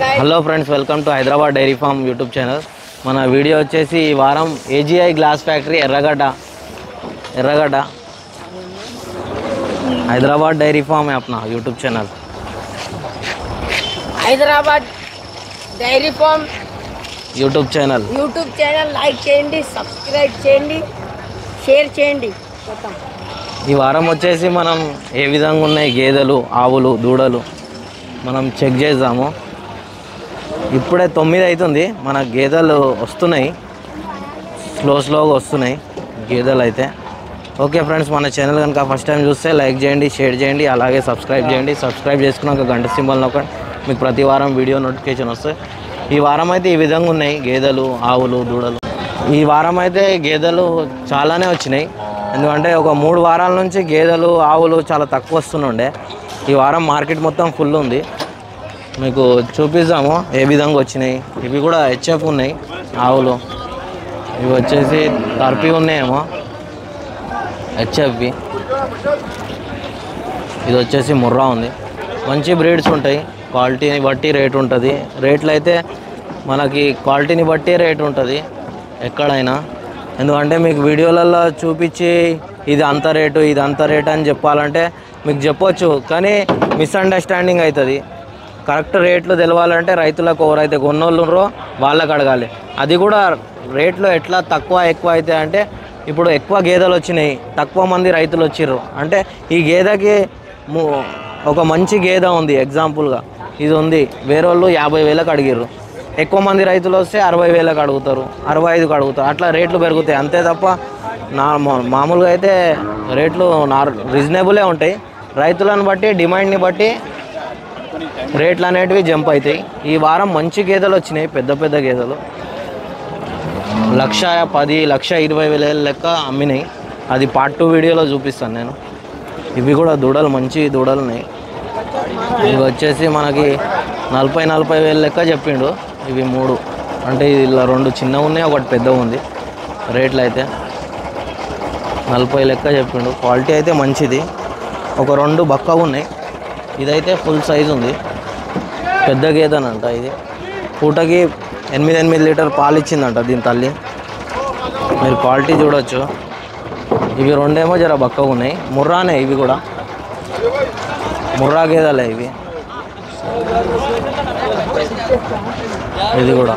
Hello friends, welcome to Hyderabad dairy farm YouTube channel. మన video వచ్చేసి ఈ వారం ఏజీఐ గ్లాస్ ఫ్యాక్టరీ ఎర్రగడ్డ హైదరాబాద్ డైరీ ఫార్మ్ है अपना YouTube channel. Hyderabad dairy farm YouTube channel like చేయండి, సబ్స్క్రైబ్ చేయండి, షేర్ చేయండి. ఈ వారం వచ్చేసి మనం ఏ విధంగా ఉన్నాయి గేదెలు, ఆవులు, దూడలు మనం చెక్ చేద్దాము. ఇప్పుడే 9 అవుతుంది. మన గేదెలు వస్తున్నాయి, స్లోగా వస్తున్నాయి గేదెలు అయితే. ఓకే ఫ్రెండ్స్, మన ఛానల్ కనుక ఫస్ట్ టైం చూస్తే లైక్ చేయండి, షేర్ చేయండి, అలాగే సబ్స్క్రైబ్ చేయండి. సబ్స్క్రైబ్ చేసుకున్నాక గంట సింబల్ నొక్కండి, మీకు ప్రతి వారం వీడియో నోటిఫికేషన్ వస్తాయి. ఈ వారం అయితే ఈ విధంగా ఉన్నాయి గేదెలు, ఆవులు, దూడలు. ఈ వారం అయితే గేదెలు చాలానే వచ్చినాయి, ఎందుకంటే ఒక 3 వారాల నుంచి గేదెలు, ఆవులు చాలా తక్కువ వస్తుండే. ఈ వారం మార్కెట్ మొత్తం ఫుల్ ఉంది. మీకు చూపిస్తాము ఏ విధంగా వచ్చినాయి. ఇవి కూడా హెచ్ఎఫ్ ఉన్నాయి ఆవులు. ఇవి వచ్చేసి టర్పీ ఉన్నాయేమో హెచ్ఎఫ్వి. ఇది వచ్చేసి ముర్రా ఉంది. మంచి బ్రీడ్స్ ఉంటాయి, క్వాలిటీని బట్టి రేట్ ఉంటుంది. రేట్లు అయితే మనకి క్వాలిటీని బట్టి రేట్ ఉంటుంది ఎక్కడైనా. ఎందుకంటే మీకు వీడియోలలో చూపించి ఇది అంత రేటు, ఇది అంత రేటు అని చెప్పాలంటే మీకు చెప్పొచ్చు, కానీ మిస్అండర్స్టాండింగ్ అవుతుంది. కరెక్ట్ రేట్లు తెలవాలంటే రైతులకు ఎవరైతే కొన్నోళ్ళున్నారో వాళ్ళకి అడగాలి. అది కూడా రేట్లు ఎట్లా తక్కువ ఎక్కువ అయితే అంటే, ఇప్పుడు ఎక్కువ గేదెలు వచ్చినాయి, తక్కువ మంది రైతులు వచ్చిర్రు అంటే ఈ గేదెకి ఒక మంచి గేదె ఉంది, ఎగ్జాంపుల్గా ఇది ఉంది, వేరే వాళ్ళు 50,000కి అడిగిర్రు. ఎక్కువ మంది రైతులు వస్తే 60,000కి అడుగుతారు, 65కి అడుగుతారు. అట్లా రేట్లు పెరుగుతాయి అంతే తప్ప మామూలుగా అయితే రేట్లు రీజనబులే ఉంటాయి. రైతులను బట్టి, డిమాండ్ని బట్టి రేట్లు అనేటివి జంప్ అవుతాయి. ఈ వారం మంచి గేదెలు వచ్చినాయి, పెద్ద పెద్ద గేదెలు 1,10,000, 1,20,000 లెక్క అమ్మినాయి. అది పార్ట్ 2 వీడియోలో చూపిస్తాను నేను. ఇవి కూడా దూడలు, మంచి దూడలు ఉన్నాయి. ఇవి వచ్చేసి మనకి 40,000 లెక్క చెప్పిండు. ఇవి 3 అంటే ఇలా 2 చిన్నవి ఉన్నాయి, ఒకటి పెద్దగా ఉంది. రేట్లు అయితే 40 లెక్క చెప్పిండు. క్వాలిటీ అయితే మంచిది. ఒక 2 బక్కగా ఉన్నాయి. ఇదైతే ఫుల్ సైజు ఉంది, పెద్ద గేదెనంట. ఇది పూటకి 8 లీటర్ పాలు ఇచ్చిందంట దీని తల్లి. మీరు క్వాలిటీ చూడొచ్చు. ఇవి 2 ఏమో జర బక్కగా ఉన్నాయి, ముర్రానే. ఇవి కూడా ముర్రా గేదెలే ఇవి. ఇది కూడా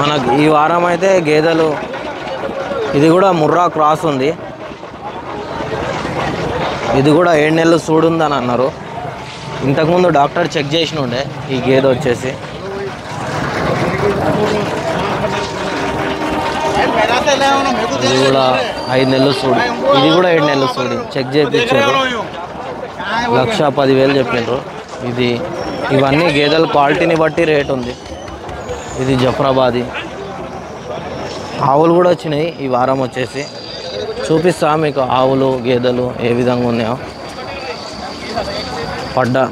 మనకు ఈ వారం అయితే గేదెలు, ఇది కూడా ముర్రా క్రాస్ ఉంది. ఇది కూడా 7 నెలలు సూడుందని అన్నారు. ఇంతకుముందు డాక్టర్ చెక్ చేసిన ఉండే ఈ గేదె వచ్చేసి. ఇది కూడా 5 నెలలు సూడి, ఇది కూడా 7 నెలలు సూడి చెక్ చేయించారు. 1,10,000 చెప్పిండ్రు. ఇవన్నీ గేదెల క్వాలిటీని బట్టి రేట్ ఉంది. ఇది జఫ్రాబాదీ. ఆవులు కూడా వచ్చినాయి ఈ వారం వచ్చేసి. చూపిస్తా మీకు ఆవులు, గేదెలు ఏ విధంగా ఉన్నాయో.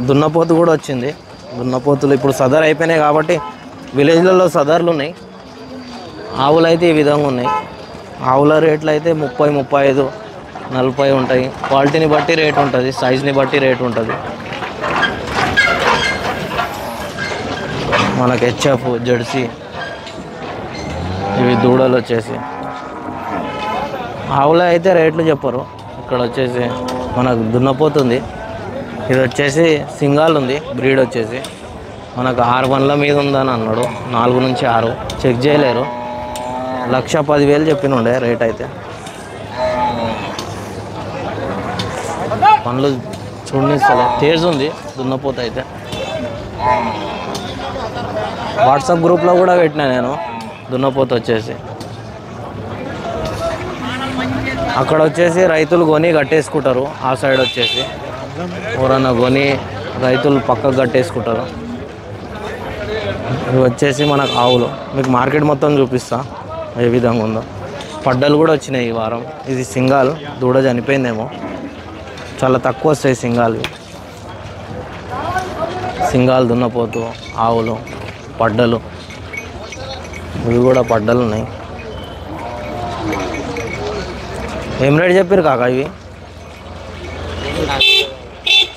దున్నపోతు కూడా వచ్చింది. దున్నపోతులు ఇప్పుడు సదర్ అయిపోయినాయి కాబట్టి విలేజ్లలో సదర్లు ఉన్నాయి. ఆవులు అయితే ఈ విధంగా ఉన్నాయి. ఆవుల రేట్లు అయితే 30, 35, 40 ఉంటాయి. క్వాలిటీని బట్టి రేట్ ఉంటుంది, సైజుని బట్టి రేట్ ఉంటుంది. మనకు హెచ్ఎఫ్, జెర్సీ. ఇవి దూడలు వచ్చేసి. ఆవుల అయితే రేట్లు చెప్పరు. ఇక్కడ వచ్చేసి మనకు దున్నపోతుంది. ఇది వచ్చేసి సింగాల్ ఉంది, బ్రీడ్ వచ్చేసి మనకు 6 మీద ఉందని అన్నాడు. 4 నుంచి 6 చెక్ చేయలేరు. 1,10,000 చెప్పినుండే రేట్ అయితే. పనులు చూడనిస్తలే, తేజ్ ఉంది దున్నపోత అయితే. వాట్సాప్ గ్రూప్లో కూడా పెట్టినా నేను దున్నపోత వచ్చేసి. అక్కడ వచ్చేసి రైతులు కొని కట్టేసుకుంటారు. ఆ సైడ్ వచ్చేసి ఎవరన్నా కొని రైతులు పక్కకు కట్టేసుకుంటారు. ఇవి వచ్చేసి మనకు ఆవులు. మీకు మార్కెట్ మొత్తం చూపిస్తా ఏ విధంగా ఉందో. పడ్డలు కూడా వచ్చినాయి ఈ వారం. ఇది సింగాల్, దూడ చనిపోయిందేమో. చాలా తక్కువ వస్తాయి సింగాలు. సింగాల్, దున్నపోతు, ఆవులు, పడ్డలు. ఇవి కూడా పడ్డలు ఉన్నాయి. ఏం రేట్ చెప్పారు కాకా ఇవి?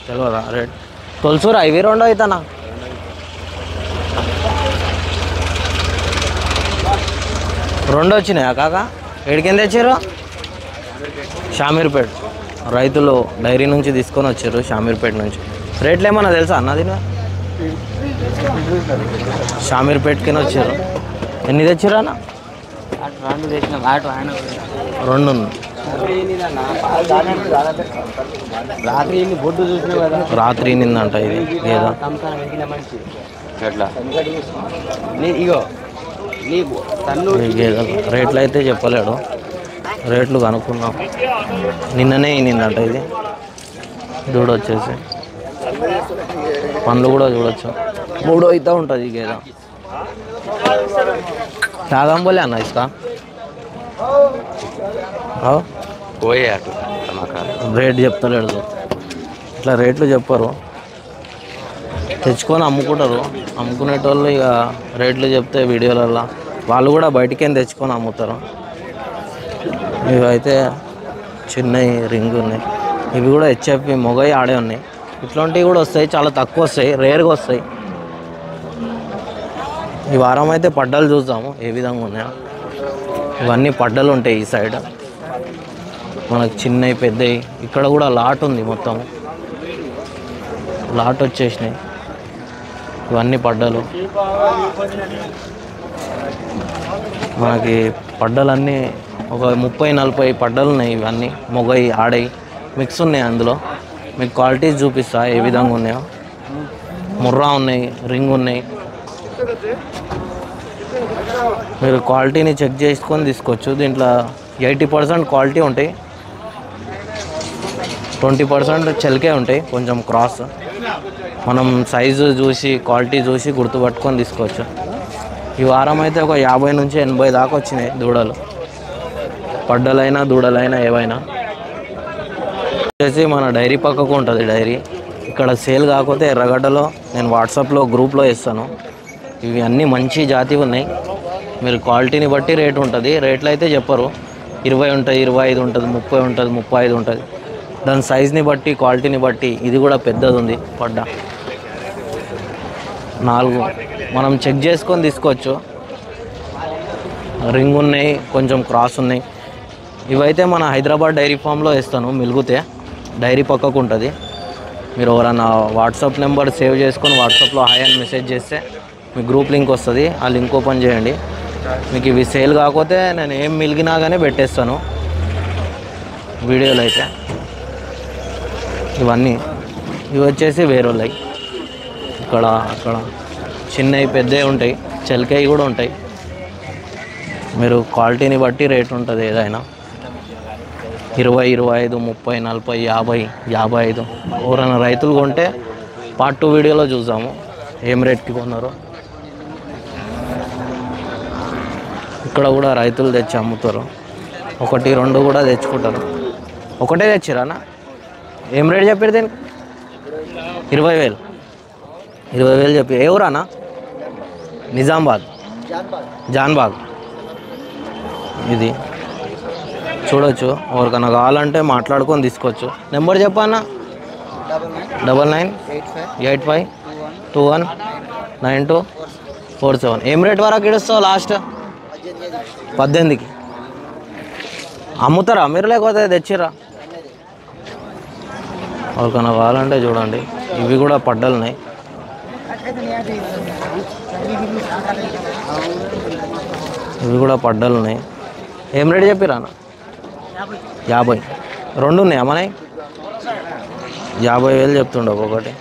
తెలియదా రేట్? తొలసూరా ఇవి 2 అవుతానా? రెండు వచ్చినాయా కాక? ఎడికింద తెచ్చారు? షామీర్పేట్ రైతులు డైరీ నుంచి తీసుకొని వచ్చారు, షామీర్పేట్ నుంచి. రేట్లు ఏమన్నా తెలుసా అన్నది? షామీర్పేట్కి వచ్చారు. ఎన్ని తెచ్చారు అన్న? రెండు. రాత్రి నిందంట ఇది లేదా? రేట్లు అయితే చెప్పలేడు, రేట్లు కనుక్కున్నాం. నిన్ననే నిందంట ఇది. దూడ వచ్చేసి పండ్లు కూడా చూడొచ్చు. 3 అయితే ఉంటుంది ఈ గేద. త్యాగం పోలే అన్న ఇస్తా రేట్ చెప్తలేడు. ఇట్లా రేట్లు చెప్పరు, తెచ్చుకొని అమ్ముకుంటారు. అమ్ముకునేటోళ్ళు ఇక రేట్లు చెప్తే వీడియోలలో వాళ్ళు కూడా బయటికేం తెచ్చుకొని అమ్ముతారు. ఇవైతే చిన్నవి రింగ్ ఉన్నాయి. ఇవి కూడా హెచ్ఎఫ్వి మొగయి ఆడే ఉన్నాయి. ఇట్లాంటివి కూడా వస్తాయి, చాలా తక్కువ వస్తాయి, రేర్గా వస్తాయి. ఈ వారం అయితే పడ్డలు చూద్దాము ఏ విధంగా ఉన్నాయో. ఇవన్నీ పడ్డలు ఉంటాయి ఈ సైడ్. మనకు చిన్నవి పెద్దవి ఇక్కడ కూడా లాట్ ఉంది, మొత్తం లాట్ వచ్చేసినాయి. ఇవన్నీ పడ్డలు. మనకి పడ్డలన్నీ ఒక 30-40 పడ్డలు ఉన్నాయి. ఇవన్నీ మొగయి ఆడయి మిక్స్ ఉన్నాయి. అందులో మీకు క్వాలిటీస్ చూపిస్తా ఏ విధంగా ఉన్నాయో. ముర్రా ఉన్నాయి, రింగ్ ఉన్నాయి. మీరు క్వాలిటీని చెక్ చేసుకొని తీసుకోవచ్చు. దీంట్లో 80% క్వాలిటీ ఉంటాయి, 20% చెల్కే ఉంటాయి, కొంచెం క్రాస్. మనం సైజు చూసి క్వాలిటీ చూసి గుర్తుపట్టుకొని తీసుకోవచ్చు. ఈ వారం అయితే ఒక 50 నుంచి 80 దాకా వచ్చినాయి దూడలు. పడ్డలైనా దూడలైనా ఏవైనా. వచ్చేసి మన డైరీ పక్కకు ఉంటుంది డైరీ. ఇక్కడ సేల్ కాకపోతే ఎర్రగడ్డలో నేను వాట్సాప్లో గ్రూప్లో ఇస్తాను. ఇవి అన్నీ మంచి జాతి ఉన్నాయి. మీరు క్వాలిటీని బట్టి రేటు ఉంటుంది. రేట్లు అయితే చెప్పరు. 20 ఉంటుంది, 25 ఉంటుంది, 30 ఉంటుంది, 35 ఉంటుంది. దాని సైజ్ని బట్టి క్వాలిటీని బట్టి. ఇది కూడా పెద్దది ఉంది పడ్డ 4. మనం చెక్ చేసుకొని తీసుకోవచ్చు. రింగ్ ఉన్నాయి, కొంచెం క్రాస్ ఉన్నాయి. ఇవైతే మన హైదరాబాద్ డైరీ ఫామ్లో ఇస్తాను. మిలుగుతే డైరీ పక్కకు ఉంటుంది. మీరు ఎవరైనా వాట్సాప్ నెంబర్ సేవ్ చేసుకొని వాట్సాప్లో హాయ్ అని మెసేజ్ చేస్తే మీ గ్రూప్ లింక్ వస్తుంది. ఆ లింక్ ఓపెన్ చేయండి. మీకు ఇవి సేల్ కాకపోతే నేను ఏం మిలిగినా కానీ పెట్టేస్తాను వీడియోలో అయితే. ఇవన్నీ ఇవి వచ్చేసి వేరేళ్ళవి. ఇక్కడ అక్కడ చిన్నవి పెద్దవి ఉంటాయి, చెల్కవి కూడా ఉంటాయి. మీరు క్వాలిటీని బట్టి రేట్ ఉంటుంది ఏదైనా. 20, 25, 30, 40, 50, 55. ఎవరైనా రైతులు కొంటే పార్ట్ 2 వీడియోలో చూద్దాము ఏం రేట్కి కొన్నారో. ఇక్కడ కూడా రైతులు తెచ్చి అమ్ముతారు. 1, 2 కూడా తెచ్చుకుంటారు. ఒకటే తెచ్చిరానా? ఏం రేట్ చెప్పారు దీనికి? 20,000. 20,000 చెప్పి. ఏ ఊరానా? నిజామాబాద్, జాన్బాగ్. ఇది చూడొచ్చు. ఎవరికైనా కావాలంటే మాట్లాడుకొని తీసుకోవచ్చు. నెంబర్ చెప్పన్నా? 9985219247. ఏం రేట్ వరకు ఇడుస్తావు లాస్ట్? 18కి అమ్ముతారా మీరు, లేకపోతే తెచ్చిరా? ఎవరికైనా కావాలంటే చూడండి. ఇవి కూడా పడ్డలున్నాయి. ఇవి కూడా పడ్డలున్నాయి. ఏం రేట్ చెప్పిరా? 50. 2 ఉన్నాయా మనవి? 50,000 చెప్తుండే ఒకటి.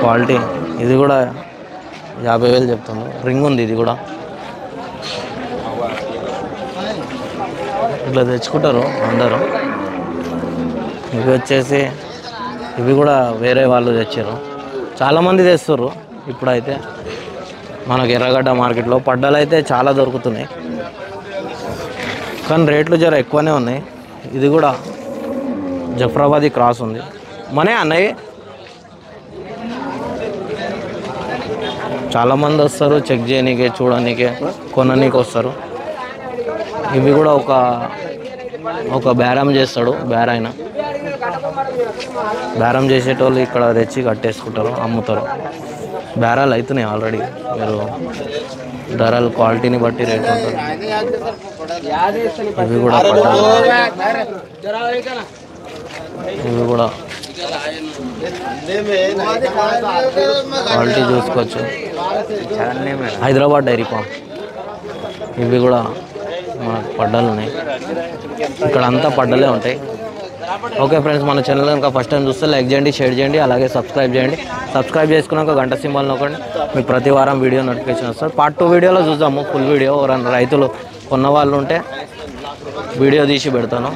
క్వాలిటీ ఇది కూడా 50,000 చెప్తుండే. రింగ్ ఉంది ఇది కూడా. ఇట్లా తెచ్చుకుంటారు అందరూ. ఇవి వచ్చేసి ఇవి కూడా వేరే వాళ్ళు తెచ్చారు. చాలామంది తెస్తారు ఇప్పుడైతే. మనకు ఎర్రగడ్డ మార్కెట్లో పడ్డలు అయితే చాలా దొరుకుతున్నాయి, కానీ రేట్లు జర ఎక్కువనే ఉన్నాయి. ఇది కూడా జఫ్రాబాదీ క్రాస్ ఉంది. మనే అన్నయ్య చాలామంది వస్తారు చెక్ చేయనీకే, చూడనీకే, కొననీకి వస్తారు. ఇవి కూడా ఒక బేరం చేస్తాడు బేరాయన. బేరం చేసేటోళ్ళు ఇక్కడ తెచ్చి కట్టేసుకుంటారు, అమ్ముతారు. బేరాలు అవుతున్నాయి ఆల్రెడీ. మీరు ధరలు క్వాలిటీని బట్టి రేట్ ఉంటుంది. ఇవి కూడా పడ్డాలు, ఇవి కూడా క్వాలిటీ చూసుకోవచ్చు. హైదరాబాద్ డైరీ ఫామ్, ఇవి కూడా మనకు పడ్డాలు ఉన్నాయి. ఇక్కడ అంతా పడ్డలే ఉంటాయి. ఓకే ఫ్రెండ్స్, మన ఛానల్ కనుక ఫస్ట్ టైం చూస్తే లైక్ చేయండి, షేర్ చేయండి, అలాగే సబ్స్క్రైబ్ చేయండి. సబ్స్క్రైబ్ చేసుకున్నాక గంట సింబల్ నొక్కండి, మీకు ప్రతి వారం వీడియో నోటిఫికేషన్ వస్తుంది. పార్ట్ 2 వీడియోలో చూద్దాము ఫుల్ వీడియో. ఎవరైనా రైతులు కొన్న వాళ్ళు ఉంటే వీడియో తీసి పెడతాను.